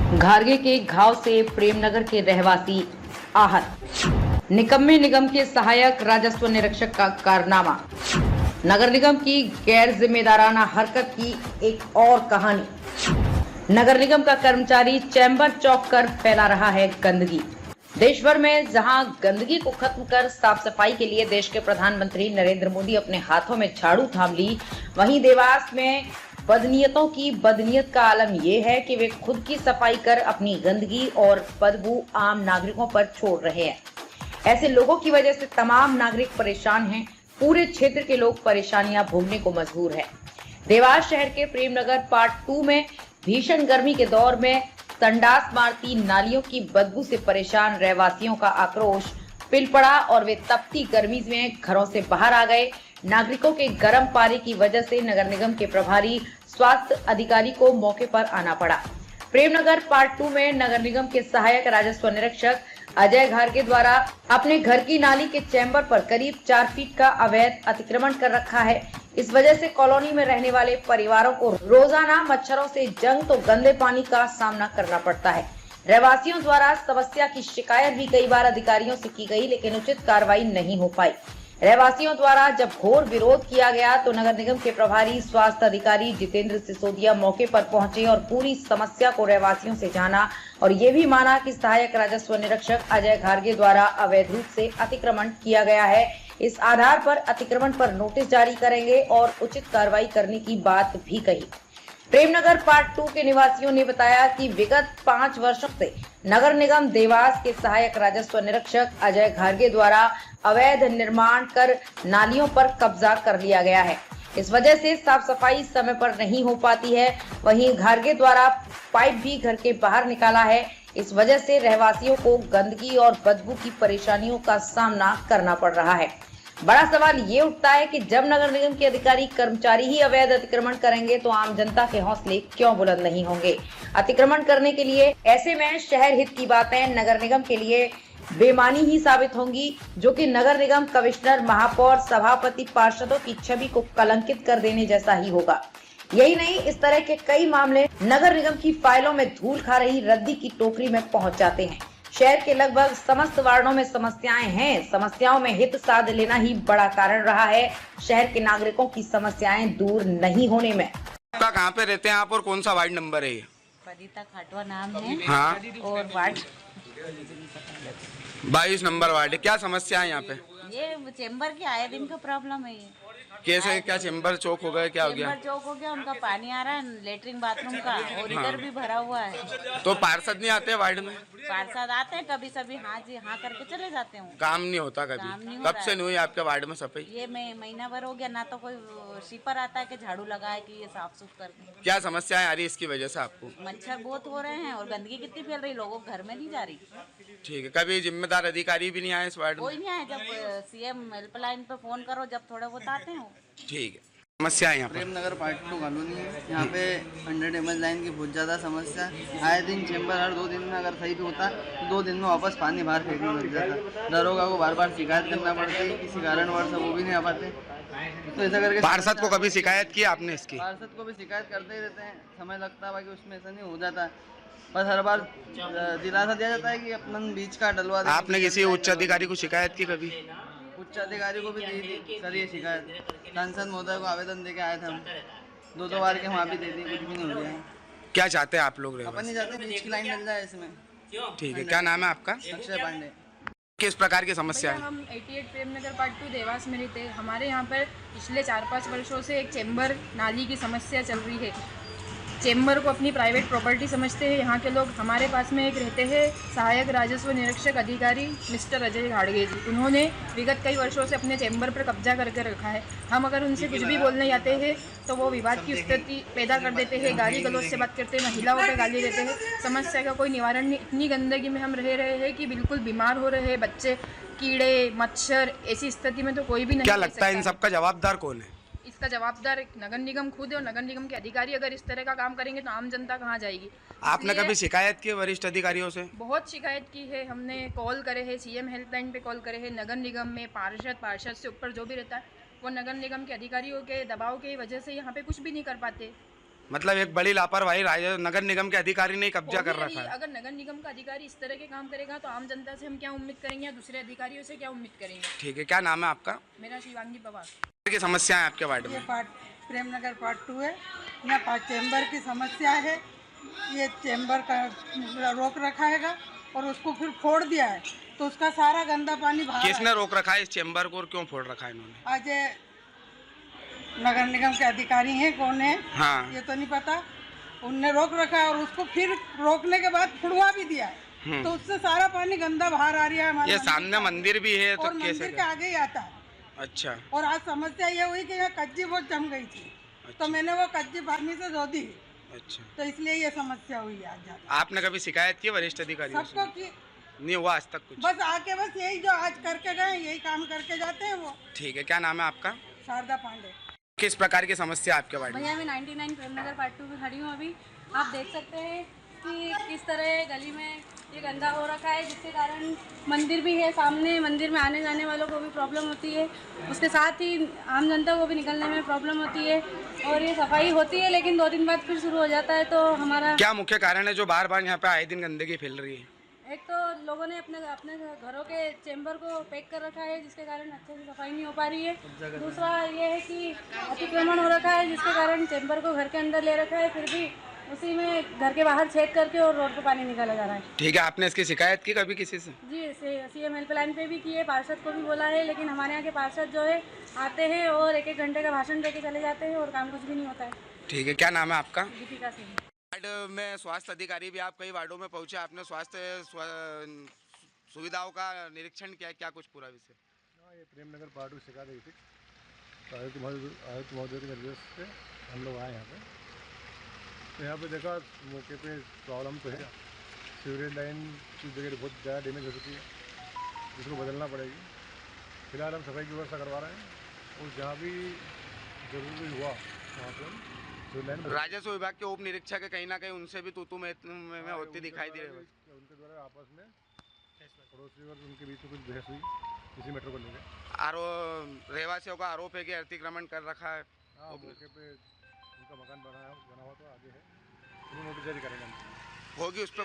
घारगे के घाव से प्रेमनगर के रहवासी आहत। निकम्मे निगम के सहायक राजस्व निरीक्षक का कारनामा। नगर निगम की गैर जिम्मेदाराना हरकत की एक और कहानी। नगर निगम का कर्मचारी चैम्बर चौक कर फैला रहा है गंदगी। देश भर में जहां गंदगी को खत्म कर साफ सफाई के लिए देश के प्रधानमंत्री नरेंद्र मोदी अपने हाथों में झाड़ू थाम ली, वहीं देवास में बदनीयतों की बदनीयत का आलम यह है कि वे खुद की सफाई कर अपनी गंदगी और बदबू आम नागरिकों पर छोड़ रहे हैं। ऐसे लोगों की वजह से तमाम नागरिक परेशान हैं। पूरे क्षेत्र के लोग परेशानियां भोगने को मजबूर हैं। देवास शहर के प्रेमनगर पार्ट 2 में भीषण गर्मी के दौर में संडास मारती नालियों की बदबू से परेशान रहवासियों का आक्रोश पिल पड़ा और वे तपती गर्मी में घरों से बाहर आ गए। नागरिकों के गर्म पारे की वजह से नगर निगम के प्रभारी स्वास्थ्य अधिकारी को मौके पर आना पड़ा। प्रेमनगर पार्ट 2 में नगर निगम के सहायक राजस्व निरीक्षक अजय घारगे द्वारा अपने घर की नाली के चैम्बर पर करीब 4 फीट का अवैध अतिक्रमण कर रखा है। इस वजह से कॉलोनी में रहने वाले परिवारों को रोजाना मच्छरों से जंग तो गंदे पानी का सामना करना पड़ता है। रहवासियों द्वारा समस्या की शिकायत भी कई बार अधिकारियों से की गई, लेकिन उचित कार्रवाई नहीं हो पाई। रहवासियों द्वारा जब घोर विरोध किया गया तो नगर निगम के प्रभारी स्वास्थ्य अधिकारी जितेंद्र सिसोदिया मौके पर पहुंचे और पूरी समस्या को रहवासियों से जाना और ये भी माना कि सहायक राजस्व निरीक्षक अजय घारगे द्वारा अवैध रूप से अतिक्रमण किया गया है। इस आधार पर अतिक्रमण पर नोटिस जारी करेंगे और उचित कार्रवाई करने की बात भी कही। प्रेमनगर पार्ट 2 के निवासियों ने बताया कि विगत 5 वर्षों से नगर निगम देवास के सहायक राजस्व निरीक्षक अजय घारगे द्वारा अवैध निर्माण कर नालियों पर कब्जा कर लिया गया है। इस वजह से साफ सफाई समय पर नहीं हो पाती है। वहीं घारगे द्वारा पाइप भी घर के बाहर निकाला है। इस वजह से रहवासियों को गंदगी और बदबू की परेशानियों का सामना करना पड़ रहा है। बड़ा सवाल ये उठता है कि जब नगर निगम के अधिकारी कर्मचारी ही अवैध अतिक्रमण करेंगे तो आम जनता के हौसले क्यों बुलंद नहीं होंगे अतिक्रमण करने के लिए। ऐसे में शहर हित की बातें नगर निगम के लिए बेमानी ही साबित होंगी, जो कि नगर निगम कमिश्नर, महापौर, सभापति, पार्षदों की छवि को कलंकित कर देने जैसा ही होगा। यही नहीं, इस तरह के कई मामले नगर निगम की फाइलों में धूल खा रही रद्दी की टोकरी में पहुंच जाते हैं। शहर के लगभग समस्त वार्डों में समस्याएं हैं। समस्याओं में हित साध लेना ही बड़ा कारण रहा है शहर के नागरिकों की समस्याएं दूर नहीं होने में। आपका कहाँ पे रहते हैं आप और कौन सा वार्ड नंबर है ये? पदिता खाटवा नाम है। हाँ, और वार्ड 22 नंबर वार्ड है। क्या समस्या है यहाँ पे? ये चेम्बर के आए दिन का प्रॉब्लम है। ये कैसे, क्या चेम्बर चौक हो गया, क्या हो गया? चेम्बर चौक हो गया, उनका पानी आ रहा है लेटरिन बाथरूम का और इधर भी भरा हुआ है। तो पार्षद नहीं आते वार्ड में? पार्षद आते हैं कभी सभी, हाँ जी हाँ करके चले जाते हैं। काम नहीं होता काम कभी? नहीं हो कब रहा से है। नहीं हुई आपके वार्ड में सफाई? ये महीना भर हो गया, ना तो कोई शीपर आता है कि झाड़ू लगाए कि ये साफ सुफ कर दे। क्या समस्याएं आ रही है इसकी वजह से आपको? मच्छर बहुत हो रहे हैं और गंदगी कितनी फैल रही, लोगों को घर में नहीं जा रही। ठीक है, कभी जिम्मेदार अधिकारी भी नहीं आए इस वार्ड में? कोई नहीं आया। जब सीएम हेल्पलाइन पे फोन करो, जब थोड़े बहुत आते हैं। ठीक है, समस्या है यहाँ पर? प्रेमनगर पार्ट 2 कॉलोनी है। यहाँ पे 100 ml लाइन की बहुत ज़्यादा समस्या है। आए दिन चेम्बर हर 2 दिन में अगर सही भी होता तो 2 दिन में वापस पानी बाहर फेंकने लग जाता। दरोगा को बार बार शिकायत करना पड़ती है, किसी कारणवश वो भी नहीं आ पाते। तो ऐसा करके पार्षद को कभी शिकायत की आपने इसकी? पार्षद को भी शिकायत करते ही रहते हैं, समय लगता है, बाकी उसमें ऐसा नहीं हो जाता। बस हर बार दिलासा दिया जाता है कि अपन बीच का डलवा दें। आपने किसी उच्च अधिकारी को शिकायत की कभी? उच्च अधिकारी को भी दी थी सर ये शिकायत। सांसद महोदय को आवेदन देके आए थे हम, 2 बार के वहाँ भी दे दी, कुछ भी नहीं हो गया। क्या चाहते हैं आप लोग? अपन नहीं चाहते बीच की लाइन मिल जाए इसमें। ठीक है, क्या नाम है आपका? अक्षय पांडे। किस प्रकार की समस्या है? हम 88 प्रेमनगर पार्ट 2 देवास में रहते हैं। हमारे यहाँ पर पिछले 4-5 वर्षों से एक चेम्बर नाली की समस्या चल रही है। चेम्बर को अपनी प्राइवेट प्रॉपर्टी समझते हैं यहाँ के लोग। हमारे पास में एक रहते हैं सहायक राजस्व निरीक्षक अधिकारी मिस्टर अजय घारगे जी। उन्होंने विगत कई वर्षों से अपने चेम्बर पर कब्जा करके रखा है। हम अगर उनसे कुछ भी बोलने जाते हैं तो वो विवाद की स्थिति पैदा कर देते हैं, गाली गलौज से बात करते हैं, महिलाओं पर गाली देते हैं। समस्या का कोई निवारण नहीं। इतनी गंदगी में हम रह रहे हैं कि बिल्कुल बीमार हो रहे हैं बच्चे, कीड़े मच्छर। ऐसी स्थिति में तो कोई भी नहीं। क्या लगता है इन सब का जवाबदार कौन है? इसका जवाबदार नगर निगम खुद है और नगर निगम के अधिकारी अगर इस तरह का काम करेंगे तो आम जनता कहाँ जाएगी। आपने कभी शिकायत की वरिष्ठ अधिकारियों से? बहुत शिकायत की है हमने, कॉल करे हैं, सीएम हेल्पलाइन पे कॉल करे हैं। नगर निगम में पार्षद से ऊपर जो भी रहता है वो नगर निगम के अधिकारियों के दबाव की वजह से यहाँ पे कुछ भी नहीं कर पाते। मतलब एक बड़ी लापरवाही नगर निगम के अधिकारी ने कब्जा कर रखा है। अगर नगर निगम का अधिकारी इस तरह के काम करेगा तो आम जनता से हम क्या उम्मीद करेंगे या दूसरे अधिकारियों से क्या उम्मीद करेंगे। ठीक है, क्या नाम है आपका? मेरा शिवांगी पवार। की समस्या है आपके वार्ड ये में? पार्ट प्रेम नगर पार्ट 2 है। यहाँ पार्ट चैम्बर की समस्या है। ये चैम्बर का रोक रखा हैगा और उसको फिर फोड़ दिया है तो उसका सारा गंदा पानी बाहर किसने रोक रखा है इस चेम्बर को और क्यों फोड़ रखा है इन्होंने? आज ये नगर निगम के अधिकारी हैं, कौन है हाँ। ये तो नहीं पता। उनने रोक रखा है और उसको फिर रोकने के बाद फुड़वा भी दिया है तो उससे सारा पानी गंदा बाहर आ रहा है हमारे ये सामने मंदिर भी है तो और कैसे मंदिर के आगे ही आता है। अच्छा और आज समस्या ये हुई कि यहाँ कच्ची बहुत जम गई थी तो मैंने वो कच्ची पानी से धो दी अच्छा। तो इसलिए ये समस्या हुई आज ज्यादा। आपने कभी शिकायत की वरिष्ठ अधिकारियों से? सबको की नहीं हुआ आज तक कुछ? बस आके बस यही जो आज करके गए यही काम करके जाते हैं वो। ठीक है, क्या नाम है आपका? शारदा पांडे। किस प्रकार की समस्या है आपके वार्ड में? भैया मैं 99 प्रेम नगर पार्ट 2 में खड़ी हूँ। अभी आप देख सकते हैं कि किस तरह गली में ये गंदा हो रखा है जिसके कारण मंदिर भी है सामने, मंदिर में आने जाने वालों को भी प्रॉब्लम होती है, उसके साथ ही आम जनता को भी निकलने में प्रॉब्लम होती है। और ये सफाई होती है लेकिन 2 दिन बाद फिर शुरू हो जाता है। तो हमारा क्या मुख्य कारण है जो बार बार यहाँ पे आए दिन गंदगी फैल रही है? एक तो लोगों ने अपने घरों के चेम्बर को पैक कर रखा है जिसके कारण अच्छे से सफाई नहीं हो पा रही है। दूसरा ये है कि अतिक्रमण हो रखा है जिसके कारण चेम्बर को घर के अंदर ले रखा है, फिर भी उसी में घर के बाहर छेद करके और रोड पे पानी निकाला जा रहा है। ठीक है, आपने इसकी शिकायत की कभी किसी से? जी CM हेल्पलाइन पे भी की है, पार्षद को भी बोला है, लेकिन हमारे यहाँ के पार्षद जो है आते हैं और 1-1 घंटे का भाषण देके चले जाते हैं और काम कुछ भी नहीं होता है। ठीक है, क्या नाम है आपका? दीपिका सिंह। वार्ड में स्वास्थ्य अधिकारी भी, आप कई वार्डों में पहुंचे, आपने स्वास्थ्य सुविधाओं का निरीक्षण किया, क्या कुछ पूरा विषय? ये प्रेम नगर पार्ट 2 शिकायत आई थी तो आयुक्त महोदय के निर्देश से हम लोग आए यहाँ पे। तो यहाँ पे देखा मौके पे प्रॉब्लम तो है, सीवरेज लाइन की जगह बहुत ज़्यादा डैमेज हो चुकी है जिसको बदलना पड़ेगी। फिलहाल हम सफाई की व्यवस्था करवा रहे हैं और जहाँ भी जरूरी हुआ वहाँ पर सीवरेज लाइन राजस्व विभाग के उप निरीक्षक है, कहीं ना कहीं उनसे भी तू में होती दिखाई दे रही है। उनके द्वारा आपस में पड़ोसी और उनके बीच में कुछ बहस हुई इसी मैटर को लेकर। रहवासियों का आरोप है कि अतिक्रमण कर रखा है। हाँ, मौके पे उनका मकान बना हुआ तो आगे है, नोटिस जारी करेंगे हम। होगी उस पर